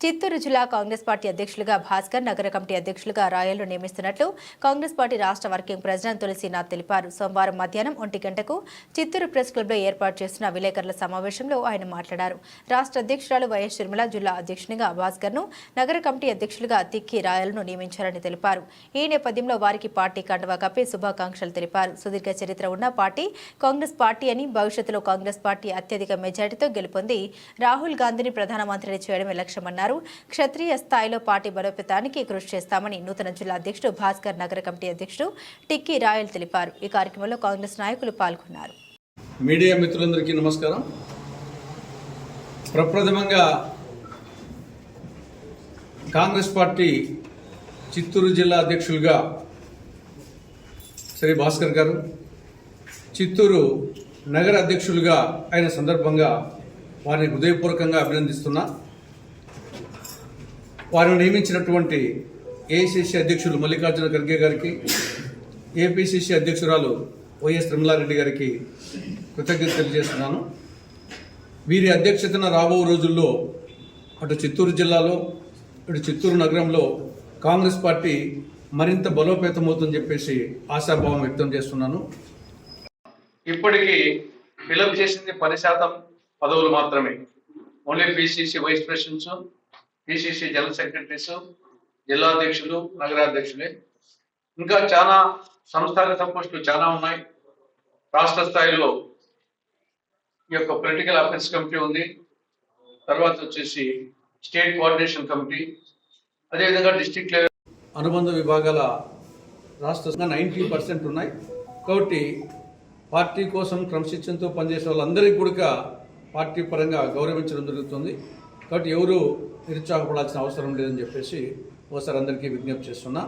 చిత్తూరు జిల్లా కాంగ్రెస్ పార్టీ అధ్యక్షులుగా భాస్కర్, నగర కమిటీ అధ్యక్షులుగా రాయల్ను నియమిస్తున్నట్లు కాంగ్రెస్ పార్టీ రాష్ట్ర వర్కింగ్ ప్రెసిడెంట్ తులసీనాథ్ తెలిపారు. సోమవారం మధ్యాహ్నం 1 గంటకు చిత్తూరు ప్రెస్ క్లబ్లో ఏర్పాటు చేసిన విలేకరుల సమావేశంలో ఆయన మాట్లాడారు. రాష్ట్ర అధ్యక్షురాలు వైఎస్ షర్మిల జిల్లా అధ్యక్షునిగా భాస్కర్ను, నగర కమిటీ అధ్యక్షులుగా తిక్కి రాయల్ను నియమించారని తెలిపారు. ఈ నేపథ్యంలో వారికి పార్టీ కండువా కప్పి శుభాకాంక్షలు తెలిపారు. సుదీర్ఘ చరిత్ర ఉన్న పార్టీ కాంగ్రెస్ పార్టీ అని, భవిష్యత్తులో కాంగ్రెస్ పార్టీ అత్యధిక మెజారిటీతో గెలుపొంది రాహుల్ గాంధీని ప్రధానమంత్రిని చేయడమే లక్ష్యమన్నారు. క్షత్రియ స్థాయిలో పార్టీ బలోపేతానికి కృషి చేస్తామని నూతన జిల్లా అధ్యక్షుడు భాస్కర్, నగర కమిటీ అధ్యక్షుడు టిక్కి రాయల్ తెలిపారు. ఈ కార్యక్రమంలో కాంగ్రెస్ నాయకులు పాల్గొన్నారు. మీడియా మిత్రులందరికీ నమస్కారం. ప్రప్రథమంగా కాంగ్రెస్ పార్టీ చిత్తూరు జిల్లా అధ్యక్షులుగా శ్రీ భాస్కర్ గారు, చిత్తూరు నగర అధ్యక్షులుగా అయిన సందర్భంగా వారిని హృదయపూర్వకంగా అభినందిస్తున్నా. వారిని నియమించినటువంటి ఏఐసిసి అధ్యక్షులు మల్లికార్జున ఖర్గే గారికి, ఏపీసీసీ అధ్యక్షురాలు వైఎస్ షర్మిలారెడ్డి గారికి కృతజ్ఞతలు తెలియజేస్తున్నాను. వీరి అధ్యక్షతన రాబో రోజుల్లో అటు చిత్తూరు జిల్లాలో ఇటు చిత్తూరు నగరంలో కాంగ్రెస్ పార్టీ మరింత బలోపేతమవుతుందని చెప్పేసి ఆశాభావం వ్యక్తం చేస్తున్నాను. ఇప్పటికీ ఫిలప్ చేసింది 10% పదవులు మాత్రమే. Only PCC vice presidents, PCC general secretaries, జిల్లా అధ్యక్షులు, నగరాధ్యక్షులే. ఇంకా చాలా సంస్థాగత పోస్టులు చాలా ఉన్నాయి. రాష్ట్ర స్థాయిలో ఈ యొక్క పొలిటికల్ అఫైర్స్ కమిటీ ఉంది. తర్వాత వచ్చేసి స్టేట్ కోఆర్డినేషన్ కమిటీ, అదేవిధంగా డిస్ట్రిక్ట్ లెవెల్ అనుబంధ విభాగాల రాష్ట్ర 90% ఉన్నాయి. కాబట్టి పార్టీ కోసం క్రమశిక్షణతో పనిచేసే వాళ్ళందరికీ కూడా పార్టీ పరంగా గౌరవించడం జరుగుతుంది. కాబట్టి ఎవరు నిరుత్సాహపడాల్సిన అవసరం లేదని చెప్పేసి ఒకసారి అందరికీ విజ్ఞప్తి చేస్తున్నా.